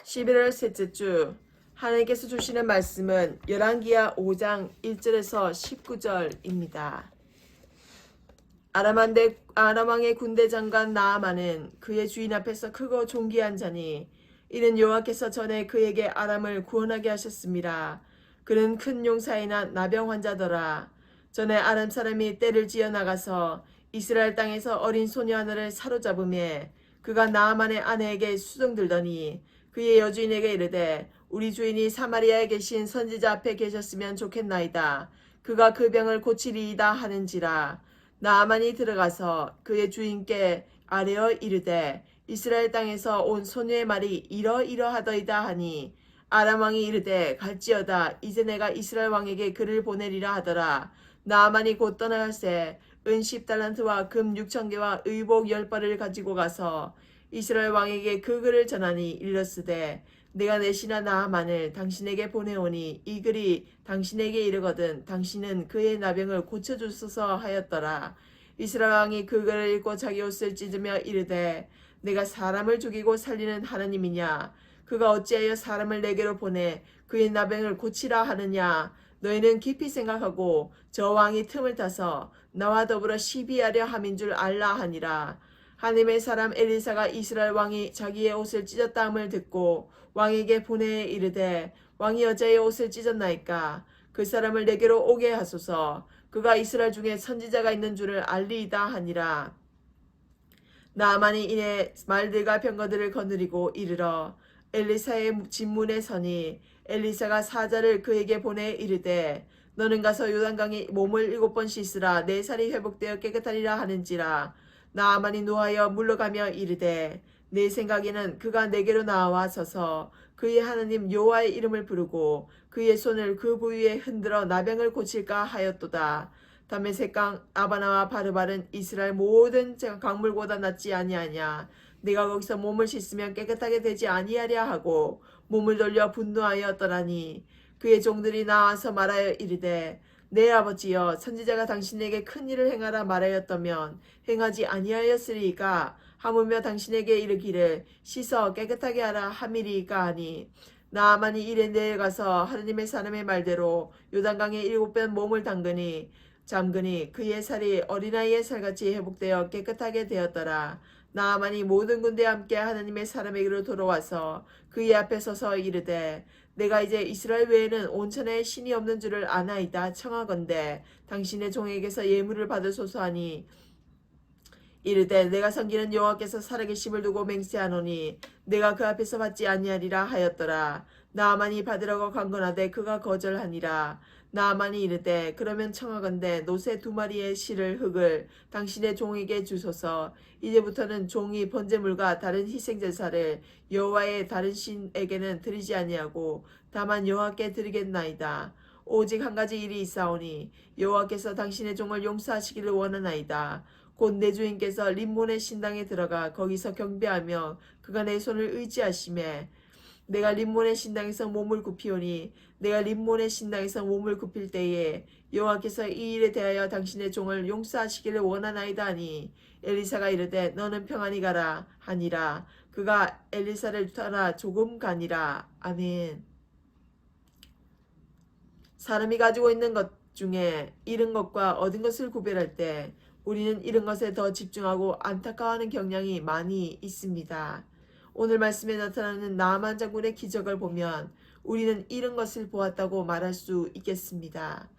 11월 셋째 주 하나님께서 주시는 말씀은 열왕기하 5장 1절에서 19절입니다. 아람 왕의 군대 장관 나아만은 그의 주인 앞에서 크고 존귀한 자니 이는 여호와께서 전에 그에게 아람을 구원하게 하셨습니다. 그는 큰 용사이나 나병 환자더라. 전에 아람 사람이 떼를 지어 나가서 이스라엘 땅에서 어린 소녀 하나를 사로잡음에 그가 나아만의 아내에게 수종들더니 그의 여주인에게 이르되 우리 주인이 사마리아에 계신 선지자 앞에 계셨으면 좋겠나이다. 그가 그 병을 고치리이다 하는지라. 나아만이 들어가서 그의 주인께 아뢰어 이르되 이스라엘 땅에서 온 소녀의 말이 이러이러하더이다 하니 아람 왕이 이르되 갈지어다. 이제 내가 이스라엘 왕에게 그를 보내리라 하더라. 나아만이 곧 떠나갈새 은 10달란트와 금 6,000개와 의복 10벌을 가지고 가서 이스라엘 왕에게 그 글을 전하니 이르렀으되 내가 내 신하 나아만을 당신에게 보내오니 이 글이 당신에게 이르거든 당신은 그의 나병을 고쳐주소서 하였더라. 이스라엘 왕이 그 글을 읽고 자기 옷을 찢으며 이르되 내가 사람을 죽이고 살리는 하나님이냐. 그가 어찌하여 사람을 내게로 보내 그의 나병을 고치라 하느냐. 너희는 깊이 생각하고 저 왕이 틈을 타서 나와 더불어 시비하려 함인 줄 알라 하니라. 하나님의 사람 엘리사가 이스라엘 왕이 자기의 옷을 찢었다함을 듣고 왕에게 보내 이르되 왕이 여자의 옷을 찢었나이까. 그 사람을 내게로 오게 하소서. 그가 이스라엘 중에 선지자가 있는 줄을 알리이다 하니라. 나아만이 이내 말들과 병거들을 거느리고 이르러 엘리사의 집문에 서니 엘리사가 사자를 그에게 보내 이르되 너는 가서 요단강에 몸을 7번 씻으라. 내 살이 회복되어 깨끗하리라 하는지라. 나아만이 노하여 물러가며 이르되 내 생각에는 그가 내게로 나와 서서 그의 하나님 여호와의 이름을 부르고 그의 손을 그 부위에 흔들어 나병을 고칠까 하였도다. 다메섹강 아바나와 바르발은 이스라엘 모든 강물보다 낫지 아니하냐. 네가 거기서 몸을 씻으면 깨끗하게 되지 아니하랴 하고 몸을 돌려 분노하여 떠나니 그의 종들이 나와서 말하여 이르되 내 아버지여 선지자가 당신에게 큰 일을 행하라 말하였다면 행하지 아니하였으리이까. 하물며 당신에게 이르기를 씻어 깨끗하게 하라 함이리이까 하니 나아만이 이래 내려가서 하느님의 사람의 말대로 요단강에 7번 몸을 잠그니 그의 살이 어린아이의 살같이 회복되어 깨끗하게 되었더라. 나아만이 모든 군대와 함께 하나님의 사람에게로 돌아와서 그의 앞에 서서 이르되 내가 이제 이스라엘 외에는 온천에 신이 없는 줄을 아나이다. 청하건대 당신의 종에게서 예물을 받으소서 하니 이르되 내가 섬기는 여호와께서 살아계심을 두고 맹세하노니 내가 그 앞에서 받지 아니하리라 하였더라. 나아만이 받으라고 강건하되 그가 거절하니라. 나아만이 이르되 그러면 청하건대 노새 2마리의 실을 흙을 당신의 종에게 주소서. 이제부터는 종이 번제물과 다른 희생제사를 여호와의 다른 신에게는 드리지 아니하고 다만 여호와께 드리겠나이다. 오직 한 가지 일이 있사오니 여호와께서 당신의 종을 용서하시기를 원하나이다. 곧 내 주인께서 림몬의 신당에 들어가 거기서 경배하며 그가 내 손을 의지하심에 내가 림몬의 신당에서 몸을 굽히오니 내가 림몬의 신당에서 몸을 굽힐 때에 여호와께서 이 일에 대하여 당신의 종을 용서하시기를 원하나이다 하니 엘리사가 이르되 너는 평안히 가라 하니라. 그가 엘리사를 따라 조금 가니라. 아멘. 사람이 가지고 있는 것 중에 잃은 것과 얻은 것을 구별할 때 우리는 잃은 것에 더 집중하고 안타까워하는 경향이 많이 있습니다. 오늘 말씀에 나타나는 나아만 장군의 기적을 보면 우리는 잃은 것을 보았다고 말할 수 있겠습니다.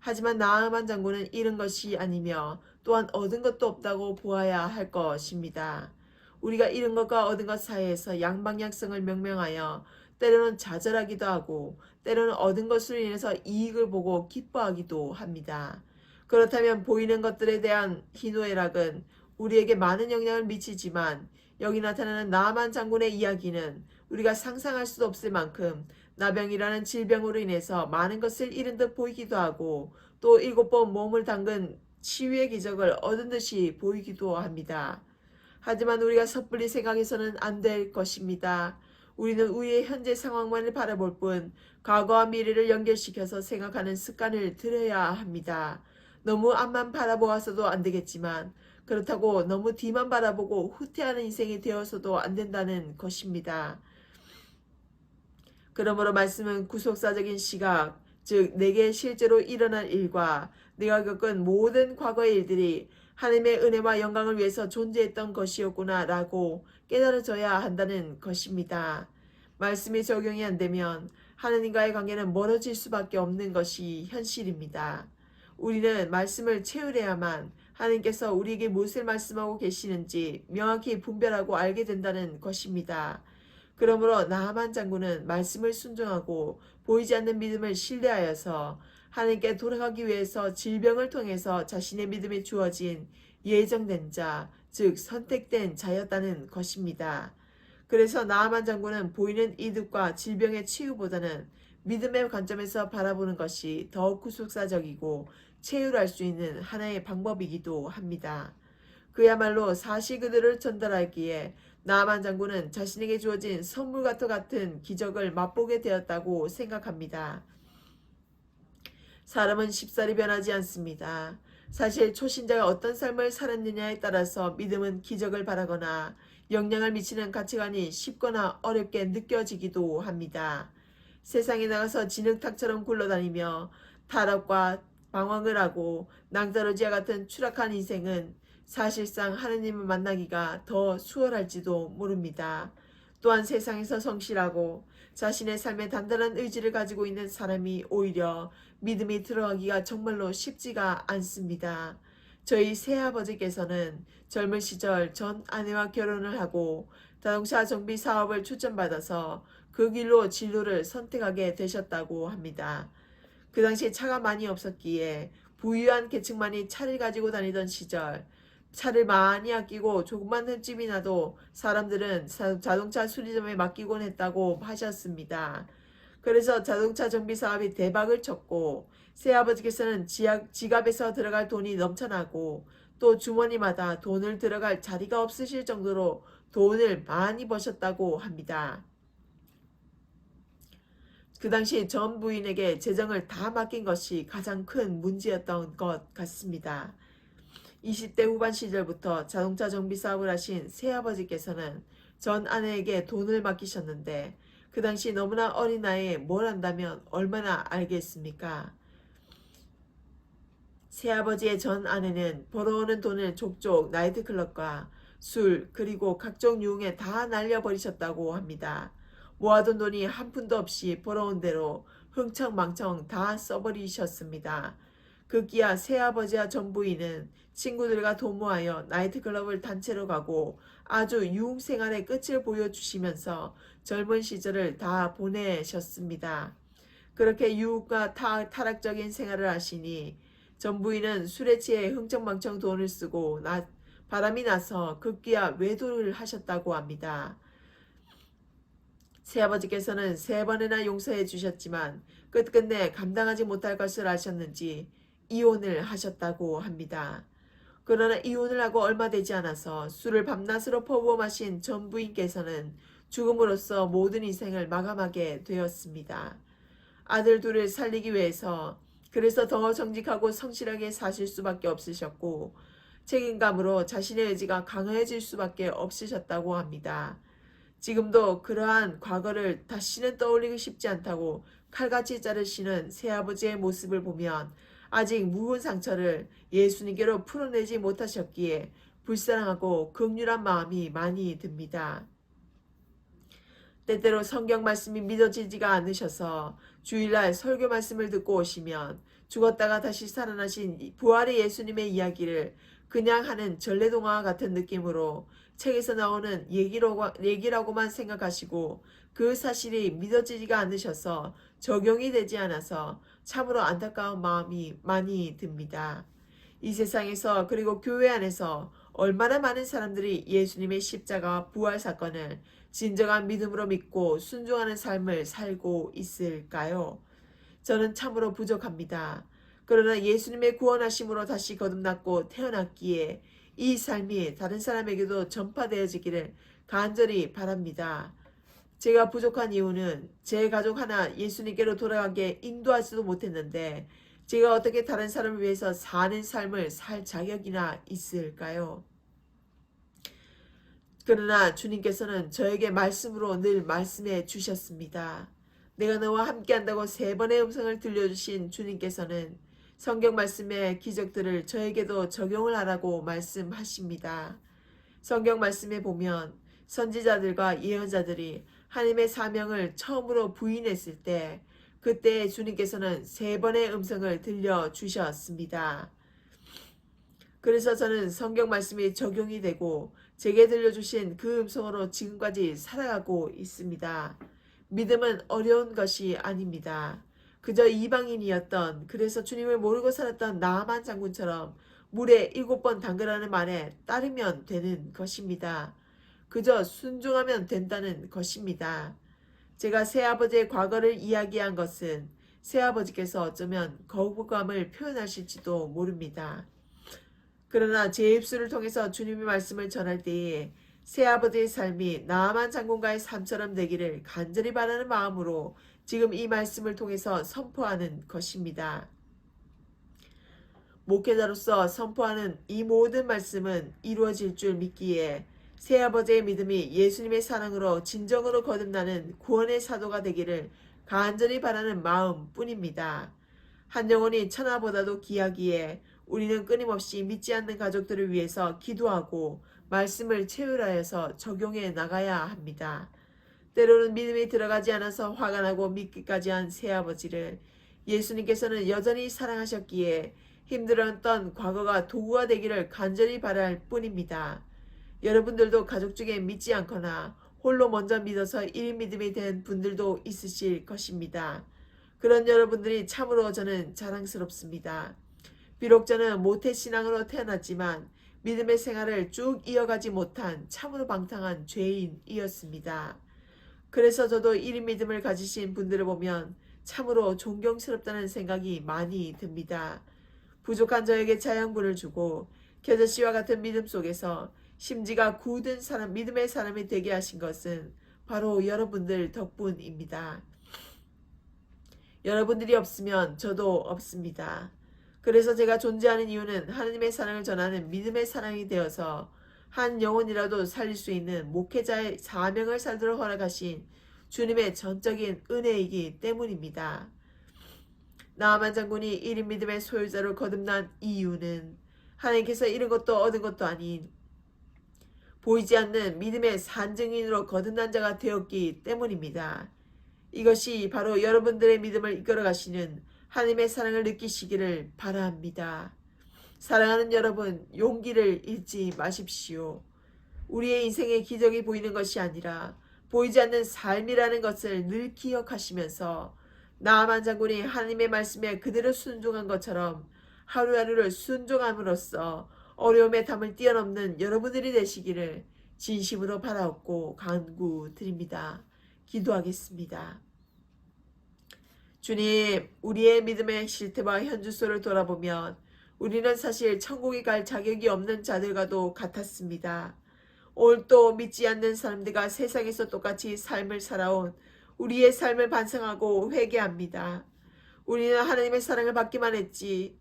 하지만 나아만 장군은 잃은 것이 아니며 또한 얻은 것도 없다고 보아야 할 것입니다. 우리가 잃은 것과 얻은 것 사이에서 양방향성을 명명하여 때로는 좌절하기도 하고 때로는 얻은 것으로 인해서 이익을 보고 기뻐하기도 합니다. 그렇다면 보이는 것들에 대한 희노애락은 우리에게 많은 영향을 미치지만 여기 나타나는 나아만 장군의 이야기는 우리가 상상할 수도 없을 만큼 나병이라는 질병으로 인해서 많은 것을 잃은 듯 보이기도 하고 또 7번 몸을 담근 치유의 기적을 얻은 듯이 보이기도 합니다. 하지만 우리가 섣불리 생각해서는 안 될 것입니다. 우리는 우리의 현재 상황만을 바라볼 뿐 과거와 미래를 연결시켜서 생각하는 습관을 들여야 합니다. 너무 앞만 바라보아서도 안 되겠지만 그렇다고 너무 뒤만 바라보고 후퇴하는 인생이 되어서도 안 된다는 것입니다. 그러므로 말씀은 구속사적인 시각, 즉 내게 실제로 일어날 일과 내가 겪은 모든 과거의 일들이 하나님의 은혜와 영광을 위해서 존재했던 것이었구나 라고 깨달아져야 한다는 것입니다. 말씀이 적용이 안 되면 하나님과의 관계는 멀어질 수밖에 없는 것이 현실입니다. 우리는 말씀을 채우려야만 하나님께서 우리에게 무엇을 말씀하고 계시는지 명확히 분별하고 알게 된다는 것입니다. 그러므로 나하만 장군은 말씀을 순종하고 보이지 않는 믿음을 신뢰하여서 하나님께 돌아가기 위해서 질병을 통해서 자신의 믿음이 주어진 예정된 자, 즉 선택된 자였다는 것입니다. 그래서 나하만 장군은 보이는 이득과 질병의 치유보다는 믿음의 관점에서 바라보는 것이 더욱 구속사적이고 체휼할 수 있는 하나의 방법이기도 합니다. 그야말로 사시그들을 전달하기에 나하만 장군은 자신에게 주어진 선물과 같은 기적을 맛보게 되었다고 생각합니다. 사람은 쉽사리 변하지 않습니다. 사실 초신자가 어떤 삶을 살았느냐에 따라서 믿음은 기적을 바라거나 영향을 미치는 가치관이 쉽거나 어렵게 느껴지기도 합니다. 세상에 나가서 진흙탕처럼 굴러다니며 타락과 방황을 하고 낭자러지와 같은 추락한 인생은 사실상 하느님을 만나기가 더 수월할지도 모릅니다. 또한 세상에서 성실하고 자신의 삶에 단단한 의지를 가지고 있는 사람이 오히려 믿음이 들어가기가 정말로 쉽지가 않습니다. 저희 새아버지께서는 젊은 시절 전 아내와 결혼을 하고 자동차 정비 사업을 추천받아서 그 길로 진로를 선택하게 되셨다고 합니다. 그 당시 차가 많이 없었기에 부유한 계층만이 차를 가지고 다니던 시절 차를 많이 아끼고 조금만 흠집이 나도 사람들은 자동차 수리점에 맡기곤 했다고 하셨습니다. 그래서 자동차 정비 사업이 대박을 쳤고 새아버지께서는 지갑에서 들어갈 돈이 넘쳐나고 또 주머니마다 돈을 들어갈 자리가 없으실 정도로 돈을 많이 버셨다고 합니다. 그 당시 전 부인에게 재정을 다 맡긴 것이 가장 큰 문제였던 것 같습니다. 20대 후반 시절부터 자동차 정비 사업을 하신 새아버지께서는 전 아내에게 돈을 맡기셨는데 그 당시 너무나 어린 나이에 뭘 안다면 얼마나 알겠습니까? 새아버지의 전 아내는 벌어오는 돈을 족족 나이트클럽과 술 그리고 각종 유흥에 다 날려버리셨다고 합니다. 모아둔 돈이 한 푼도 없이 벌어온 대로 흥청망청 다 써버리셨습니다. 급기야 새아버지와 전 부인은 친구들과 도모하여 나이트클럽을 단체로 가고 아주 유흥생활의 끝을 보여주시면서 젊은 시절을 다 보내셨습니다. 그렇게 유흥과 타락적인 생활을 하시니 전 부인은 술에 취해 흥청망청 돈을 쓰고 바람이 나서 급기야 외도를 하셨다고 합니다. 새아버지께서는 3번이나 용서해 주셨지만 끝끝내 감당하지 못할 것을 아셨는지 이혼을 하셨다고 합니다. 그러나 이혼을 하고 얼마 되지 않아서 술을 밤낮으로 퍼부어 마신 전 부인께서는 죽음으로써 모든 인생을 마감하게 되었습니다. 아들 둘을 살리기 위해서 그래서 더 정직하고 성실하게 사실 수밖에 없으셨고 책임감으로 자신의 의지가 강해질 수밖에 없으셨다고 합니다. 지금도 그러한 과거를 다시는 떠올리기 쉽지 않다고 칼같이 자르시는 새아버지의 모습을 보면 아직 묵은 상처를 예수님께로 풀어내지 못하셨기에 불쌍하고 긍휼한 마음이 많이 듭니다. 때때로 성경 말씀이 믿어지지가 않으셔서 주일날 설교 말씀을 듣고 오시면 죽었다가 다시 살아나신 부활의 예수님의 이야기를 그냥 하는 전래동화와 같은 느낌으로 책에서 나오는 얘기라고만 생각하시고 그 사실이 믿어지지가 않으셔서 적용이 되지 않아서 참으로 안타까운 마음이 많이 듭니다. 이 세상에서 그리고 교회 안에서 얼마나 많은 사람들이 예수님의 십자가와 부활 사건을 진정한 믿음으로 믿고 순종하는 삶을 살고 있을까요? 저는 참으로 부족합니다. 그러나 예수님의 구원하심으로 다시 거듭났고 태어났기에 이 삶이 다른 사람에게도 전파되어지기를 간절히 바랍니다. 제가 부족한 이유는 제 가족 하나 예수님께로 돌아가게 인도하지도 못했는데 제가 어떻게 다른 사람을 위해서 사는 삶을 살 자격이나 있을까요? 그러나 주님께서는 저에게 말씀으로 늘 말씀해 주셨습니다. 내가 너와 함께한다고 3번의 음성을 들려주신 주님께서는 성경 말씀의 기적들을 저에게도 적용을 하라고 말씀하십니다. 성경 말씀에 보면 선지자들과 예언자들이 하나님의 사명을 처음으로 부인했을 때 그때 주님께서는 3번의 음성을 들려주셨습니다. 그래서 저는 성경 말씀이 적용이 되고 제게 들려주신 그 음성으로 지금까지 살아가고 있습니다. 믿음은 어려운 것이 아닙니다. 그저 이방인이었던, 그래서 주님을 모르고 살았던 나아만 장군처럼 물에 7번 담그라는 말에 따르면 되는 것입니다. 그저 순종하면 된다는 것입니다. 제가 새아버지의 과거를 이야기한 것은 새아버지께서 어쩌면 거부감을 표현하실지도 모릅니다. 그러나 제 입술을 통해서 주님의 말씀을 전할 때에 새아버지의 삶이 나아만 장군가의 삶처럼 되기를 간절히 바라는 마음으로 지금 이 말씀을 통해서 선포하는 것입니다. 목회자로서 선포하는 이 모든 말씀은 이루어질 줄 믿기에 새아버지의 믿음이 예수님의 사랑으로 진정으로 거듭나는 구원의 사도가 되기를 간절히 바라는 마음뿐입니다. 한 영혼이 천하보다도 귀하기에 우리는 끊임없이 믿지 않는 가족들을 위해서 기도하고 말씀을 체휼하여서 적용해 나가야 합니다. 때로는 믿음이 들어가지 않아서 화가 나고 믿기까지 한 새아버지를 예수님께서는 여전히 사랑하셨기에 힘들었던 과거가 도구가 되기를 간절히 바랄 뿐입니다. 여러분들도 가족 중에 믿지 않거나 홀로 먼저 믿어서 1인 믿음이 된 분들도 있으실 것입니다. 그런 여러분들이 참으로 저는 자랑스럽습니다. 비록 저는 모태신앙으로 태어났지만 믿음의 생활을 쭉 이어가지 못한 참으로 방탕한 죄인이었습니다. 그래서 저도 1인 믿음을 가지신 분들을 보면 참으로 존경스럽다는 생각이 많이 듭니다. 부족한 저에게 자양분을 주고 겨자씨와 같은 믿음 속에서 심지가 굳은 사람, 믿음의 사람이 되게 하신 것은 바로 여러분들 덕분입니다. 여러분들이 없으면 저도 없습니다. 그래서 제가 존재하는 이유는 하나님의 사랑을 전하는 믿음의 사랑이 되어서 한 영혼이라도 살릴 수 있는 목회자의 사명을 살도록 허락하신 주님의 전적인 은혜이기 때문입니다. 나아만 장군이 1인 믿음의 소유자로 거듭난 이유는 하나님께서 잃은 것도 얻은 것도 아닌 보이지 않는 믿음의 산증인으로 거듭난 자가 되었기 때문입니다. 이것이 바로 여러분들의 믿음을 이끌어가시는 하나님의 사랑을 느끼시기를 바랍니다. 사랑하는 여러분, 용기를 잃지 마십시오. 우리의 인생에 기적이 보이는 것이 아니라 보이지 않는 삶이라는 것을 늘 기억하시면서 나아만 장군이 하나님의 말씀에 그대로 순종한 것처럼 하루하루를 순종함으로써 어려움의 담을 뛰어넘는 여러분들이 되시기를 진심으로 바라옵고 간구드립니다. 기도하겠습니다. 주님, 우리의 믿음의 실태와 현주소를 돌아보면 우리는 사실 천국에 갈 자격이 없는 자들과도 같았습니다. 오늘 또 믿지 않는 사람들과 세상에서 똑같이 삶을 살아온 우리의 삶을 반성하고 회개합니다. 우리는 하나님의 사랑을 받기만 했지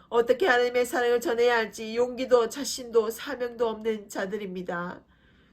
어떻게 하나님의 사랑을 전해야 할지 용기도 자신도 사명도 없는 자들입니다.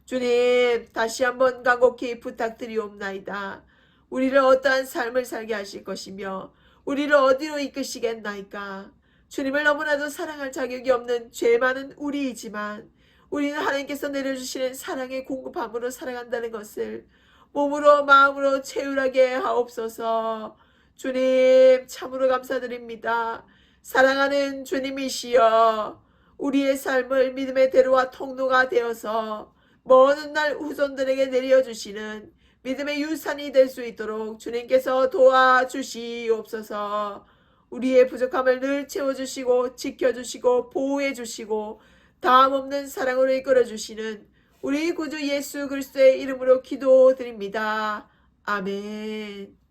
주님, 다시 한번 간곡히 부탁드리옵나이다. 우리를 어떠한 삶을 살게 하실 것이며 우리를 어디로 이끄시겠나이까. 주님을 너무나도 사랑할 자격이 없는 죄 많은 우리이지만 우리는 하나님께서 내려주시는 사랑의 공급함으로 살아간다는 것을 몸으로 마음으로 체휼하게 하옵소서. 주님, 참으로 감사드립니다. 사랑하는 주님이시여, 우리의 삶을 믿음의 대로와 통로가 되어서 먼 훗날 후손들에게 내려주시는 믿음의 유산이 될 수 있도록 주님께서 도와주시옵소서. 우리의 부족함을 늘 채워주시고 지켜주시고 보호해주시고 다함없는 사랑으로 이끌어주시는 우리 구주 예수 그리스도의 이름으로 기도드립니다. 아멘.